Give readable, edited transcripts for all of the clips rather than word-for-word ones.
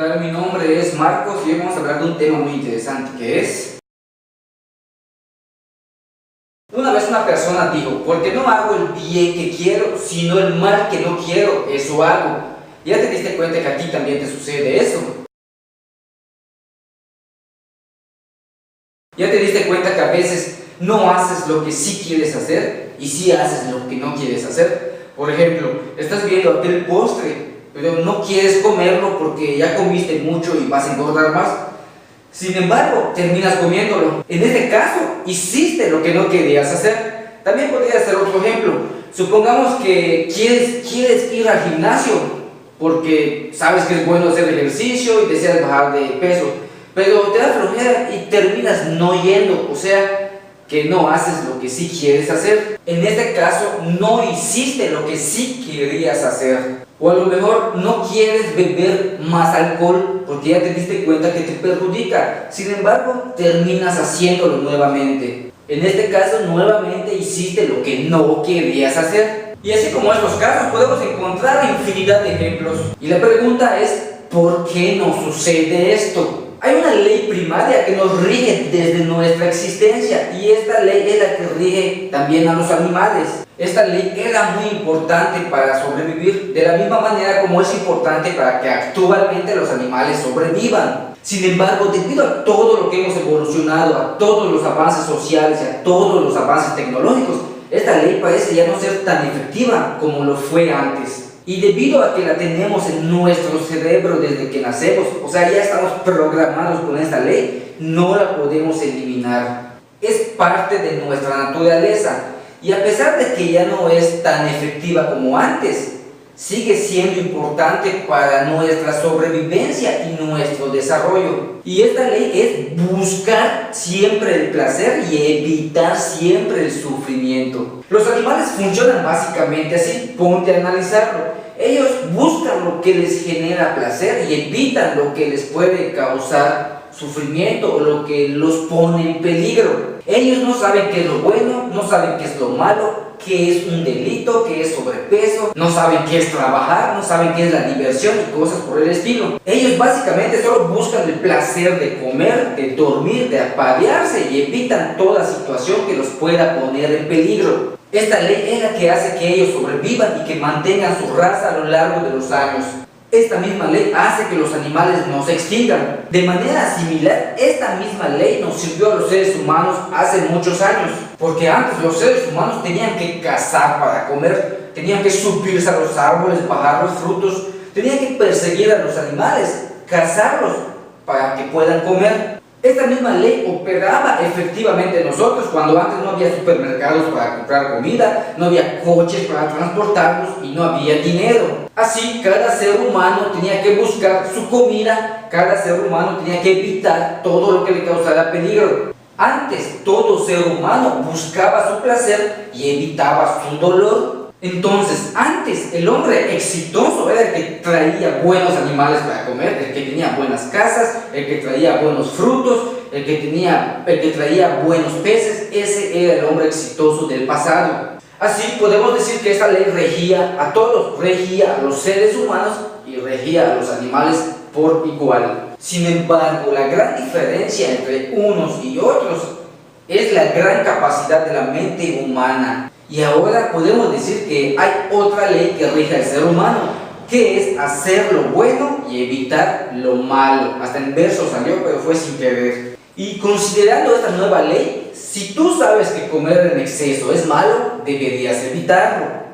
tal? Mi nombre es Marcos y hoy vamos a hablar de un tema muy interesante que es... Una vez una persona dijo, porque no hago el bien que quiero, sino el mal que no quiero, eso hago. ¿Ya te diste cuenta que a ti también te sucede eso? ¿Ya te diste cuenta que a veces no haces lo que sí quieres hacer y sí haces lo que no quieres hacer? Por ejemplo, estás viendo aquel postre, pero no quieres comerlo porque ya comiste mucho y vas a engordar más. Sin embargo, terminas comiéndolo. En este caso, hiciste lo que no querías hacer. También podría ser otro ejemplo. Supongamos que quieres ir al gimnasio porque sabes que es bueno hacer ejercicio y deseas bajar de peso, pero te da flojera y terminas no yendo, o sea, que no haces lo que sí quieres hacer. En este caso, no hiciste lo que sí querías hacer. O a lo mejor no quieres beber más alcohol porque ya te diste cuenta que te perjudica. Sin embargo, terminas haciéndolo nuevamente. En este caso, nuevamente hiciste lo que no querías hacer. Y así como estos casos, podemos encontrar infinidad de ejemplos. Y la pregunta es, ¿por qué nos sucede esto? Hay una ley primaria que nos rige desde nuestra existencia y esta ley es la que rige también a los animales. Esta ley era muy importante para sobrevivir, de la misma manera como es importante para que actualmente los animales sobrevivan. Sin embargo, debido a todo lo que hemos evolucionado, a todos los avances sociales y a todos los avances tecnológicos, esta ley parece ya no ser tan efectiva como lo fue antes. Y debido a que la tenemos en nuestro cerebro desde que nacemos, o sea, ya estamos programados con esta ley, no la podemos eliminar. Es parte de nuestra naturaleza. Y a pesar de que ya no es tan efectiva como antes, sigue siendo importante para nuestra sobrevivencia y nuestro desarrollo. Y esta ley es buscar siempre el placer y evitar siempre el sufrimiento. Los animales funcionan básicamente así, ponte a analizarlo. Ellos buscan lo que les genera placer y evitan lo que les puede causar sufrimiento o lo que los pone en peligro. Ellos no saben qué es lo bueno, no saben qué es lo malo, qué es un delito, qué es sobrepeso, no saben qué es trabajar, no saben qué es la diversión y cosas por el estilo. Ellos básicamente solo buscan el placer de comer, de dormir, de aparearse y evitan toda situación que los pueda poner en peligro. Esta ley es la que hace que ellos sobrevivan y que mantengan su raza a lo largo de los años. Esta misma ley hace que los animales no se extingan. De manera similar, esta misma ley nos sirvió a los seres humanos hace muchos años. Porque antes los seres humanos tenían que cazar para comer, tenían que subirse a los árboles, bajar los frutos, tenían que perseguir a los animales, cazarlos para que puedan comer. Esta misma ley operaba efectivamente en nosotros cuando antes no había supermercados para comprar comida, no había coches para transportarnos y no había dinero. Así, cada ser humano tenía que buscar su comida, cada ser humano tenía que evitar todo lo que le causara peligro. Antes, todo ser humano buscaba su placer y evitaba su dolor. Entonces, antes el hombre exitoso era el que traía buenos animales para comer, el que tenía buenas casas, el que traía buenos frutos, el que traía buenos peces. Ese era el hombre exitoso del pasado. Así podemos decir que esta ley regía a todos, regía a los seres humanos y regía a los animales por igual. Sin embargo, la gran diferencia entre unos y otros es la gran capacidad de la mente humana. Y ahora podemos decir que hay otra ley que rige al ser humano, que es hacer lo bueno y evitar lo malo. Hasta en verso salió, pero fue sin querer. Y considerando esta nueva ley, si tú sabes que comer en exceso es malo, deberías evitarlo.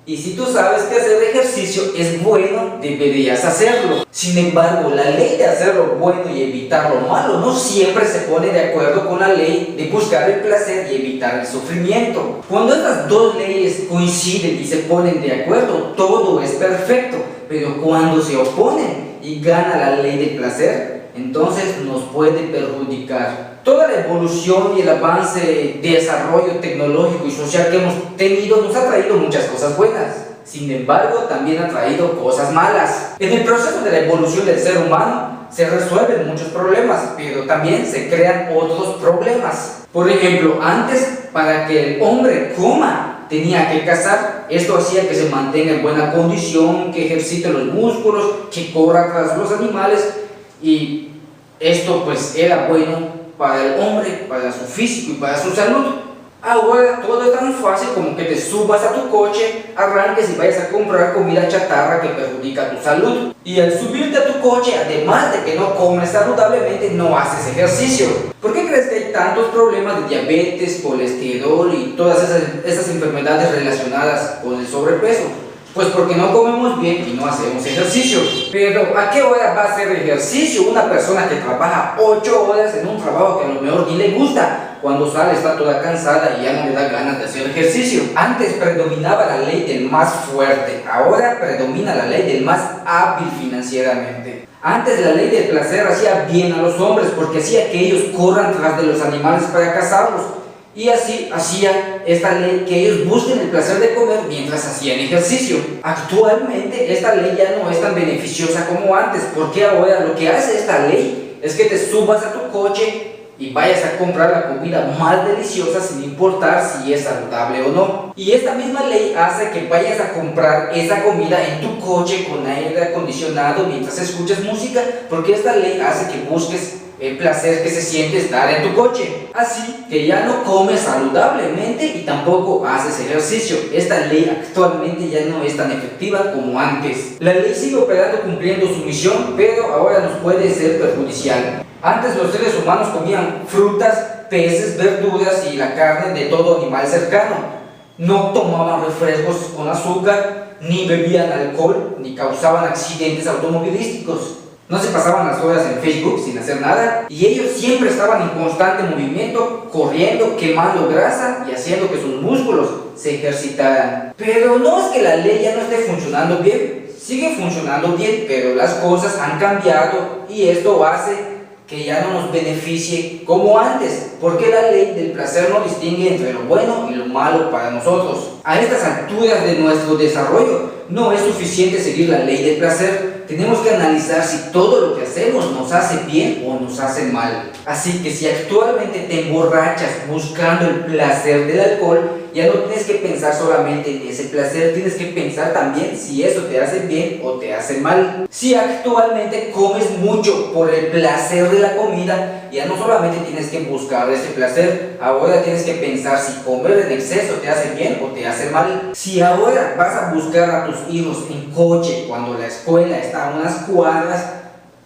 Y si tú sabes que hacer ejercicio es bueno, deberías hacerlo. Sin embargo, la ley de hacer lo bueno y evitar lo malo no siempre se pone de acuerdo con la ley de buscar el placer y evitar el sufrimiento. Cuando estas dos leyes coinciden y se ponen de acuerdo, todo es perfecto. Pero cuando se oponen y gana la ley del placer, entonces nos puede perjudicar. Toda la evolución y el avance, desarrollo tecnológico y social que hemos tenido nos ha traído muchas cosas buenas. Sin embargo, también ha traído cosas malas. En el proceso de la evolución del ser humano se resuelven muchos problemas, pero también se crean otros problemas. Por ejemplo, antes, para que el hombre coma, tenía que cazar. Esto hacía que se mantenga en buena condición, que ejercite los músculos, que corra tras los animales. y esto pues era bueno para el hombre, para su físico y para su salud. Ahora todo es tan fácil como que te subas a tu coche, arranques y vayas a comprar comida chatarra que perjudica tu salud. Y al subirte a tu coche, además de que no comes saludablemente, no haces ejercicio. ¿Por qué crees que hay tantos problemas de diabetes, colesterol y todas esas enfermedades relacionadas con el sobrepeso? Pues porque no comemos bien y no hacemos ejercicio. Pero ¿a qué hora va a hacer ejercicio una persona que trabaja 8 horas en un trabajo que a lo mejor ni le gusta? Cuando sale está toda cansada y ya no le da ganas de hacer ejercicio. Antes predominaba la ley del más fuerte, ahora predomina la ley del más hábil financieramente. Antes la ley del placer hacía bien a los hombres porque hacía que ellos corran tras de los animales para cazarlos. Y así hacía esta ley que ellos busquen el placer de comer mientras hacían ejercicio. Actualmente esta ley ya no es tan beneficiosa como antes, porque ahora lo que hace esta ley es que te subas a tu coche y vayas a comprar la comida más deliciosa sin importar si es saludable o no. Y esta misma ley hace que vayas a comprar esa comida en tu coche con aire acondicionado mientras escuchas música, porque esta ley hace que busques el placer que se siente estar en tu coche. Así que ya no comes saludablemente y tampoco haces ejercicio. Esta ley actualmente ya no es tan efectiva como antes. La ley sigue operando cumpliendo su misión, pero ahora nos puede ser perjudicial. Antes los seres humanos comían frutas, peces, verduras y la carne de todo animal cercano. No tomaban refrescos con azúcar, ni bebían alcohol, ni causaban accidentes automovilísticos. No se pasaban las horas en Facebook sin hacer nada y ellos siempre estaban en constante movimiento, corriendo, quemando grasa y haciendo que sus músculos se ejercitaran. Pero no es que la ley ya no esté funcionando bien, sigue funcionando bien, pero las cosas han cambiado y esto hace que ya no nos beneficie como antes, porque la ley del placer no distingue entre lo bueno y lo malo para nosotros. A estas alturas de nuestro desarrollo no es suficiente seguir la ley del placer. Tenemos que analizar si todo lo que hacemos nos hace bien o nos hace mal. Así que si actualmente te emborrachas buscando el placer del alcohol, ya no tienes que pensar solamente en ese placer, tienes que pensar también si eso te hace bien o te hace mal. Si actualmente comes mucho por el placer de la comida, ya no solamente tienes que buscar ese placer, ahora tienes que pensar si comer en exceso te hace bien o te hace mal. Si ahora vas a buscar a tus hijos en coche cuando la escuela está a unas cuadras,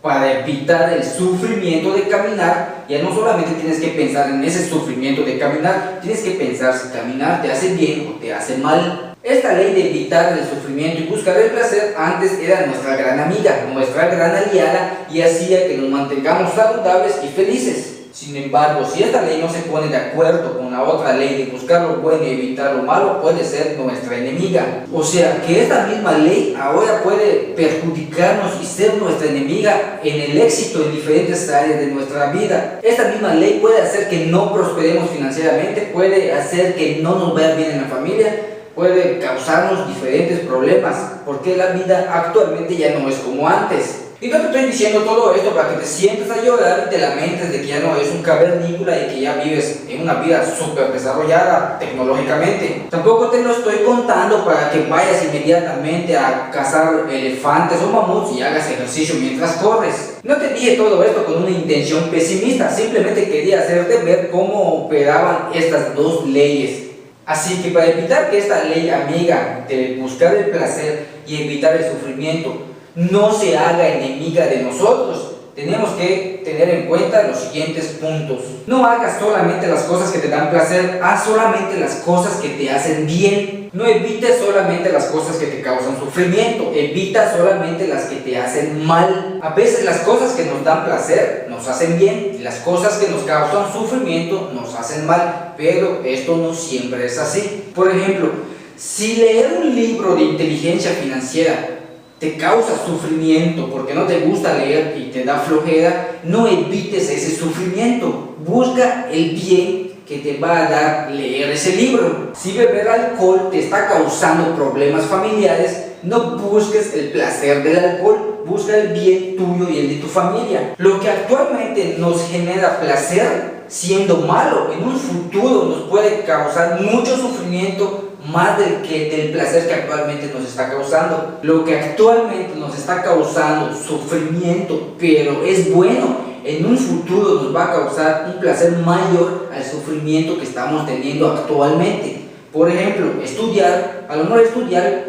para evitar el sufrimiento de caminar, ya no solamente tienes que pensar en ese sufrimiento de caminar, tienes que pensar si caminar te hace bien o te hace mal. Esta ley de evitar el sufrimiento y buscar el placer antes era nuestra gran amiga, nuestra gran aliada y hacía que nos mantengamos saludables y felices. Sin embargo, si esta ley no se pone de acuerdo con la otra ley de buscar lo bueno y evitar lo malo, puede ser nuestra enemiga. O sea, que esta misma ley ahora puede perjudicarnos y ser nuestra enemiga en el éxito en diferentes áreas de nuestra vida. Esta misma ley puede hacer que no prosperemos financieramente, puede hacer que no nos vaya bien en la familia, puede causarnos diferentes problemas, porque la vida actualmente ya no es como antes. Y no te estoy diciendo todo esto para que te sientes a llorar y te lamentes de que ya no eres un cavernícola y que ya vives en una vida súper desarrollada tecnológicamente. Tampoco te lo estoy contando para que vayas inmediatamente a cazar elefantes o mamuts y hagas ejercicio mientras corres. No te dije todo esto con una intención pesimista, simplemente quería hacerte ver cómo operaban estas dos leyes. Así que para evitar que esta ley amiga de buscar el placer y evitar el sufrimiento no se haga enemiga de nosotros, tenemos que tener en cuenta los siguientes puntos. No hagas solamente las cosas que te dan placer, haz solamente las cosas que te hacen bien. No evites solamente las cosas que te causan sufrimiento, evita solamente las que te hacen mal. A veces las cosas que nos dan placer nos hacen bien y las cosas que nos causan sufrimiento nos hacen mal, pero esto no siempre es así. Por ejemplo, si leer un libro de inteligencia financiera te causa sufrimiento porque no te gusta leer y te da flojera, no evites ese sufrimiento, busca el bien que te va a dar leer ese libro. Si beber alcohol te está causando problemas familiares, no busques el placer del alcohol, busca el bien tuyo y el de tu familia. Lo que actualmente nos genera placer, siendo malo, en un futuro nos puede causar mucho sufrimiento más del placer que actualmente nos está causando. Lo que actualmente nos está causando sufrimiento, pero es bueno, en un futuro nos va a causar un placer mayor al sufrimiento que estamos teniendo actualmente. Por ejemplo, estudiar, a lo mejor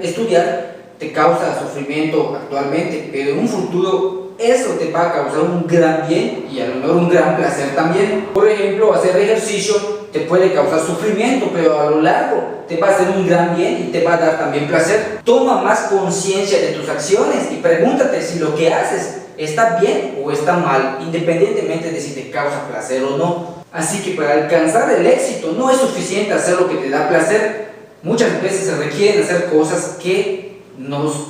estudiar te causa sufrimiento actualmente, pero en un futuro eso te va a causar un gran bien y a lo mejor un gran placer también. Por ejemplo, hacer ejercicio te puede causar sufrimiento, pero a lo largo te va a hacer un gran bien y te va a dar también placer. Toma más conciencia de tus acciones y pregúntate si lo que haces está bien o está mal, independientemente de si te causa placer o no. Así que para alcanzar el éxito no es suficiente hacer lo que te da placer. Muchas veces se requieren hacer cosas que nos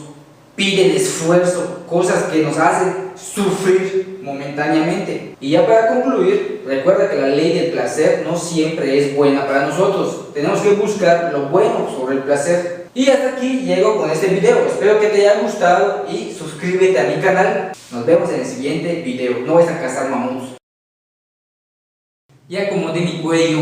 piden esfuerzo, cosas que nos hacen sufrir momentáneamente. Y ya para concluir, recuerda que la ley del placer no siempre es buena para nosotros. Tenemos que buscar lo bueno sobre el placer. Y hasta aquí llego con este video. Espero que te haya gustado y suscríbete a mi canal. Nos vemos en el siguiente video. No vayas a cazar mamuts. Ya acomodé mi cuello.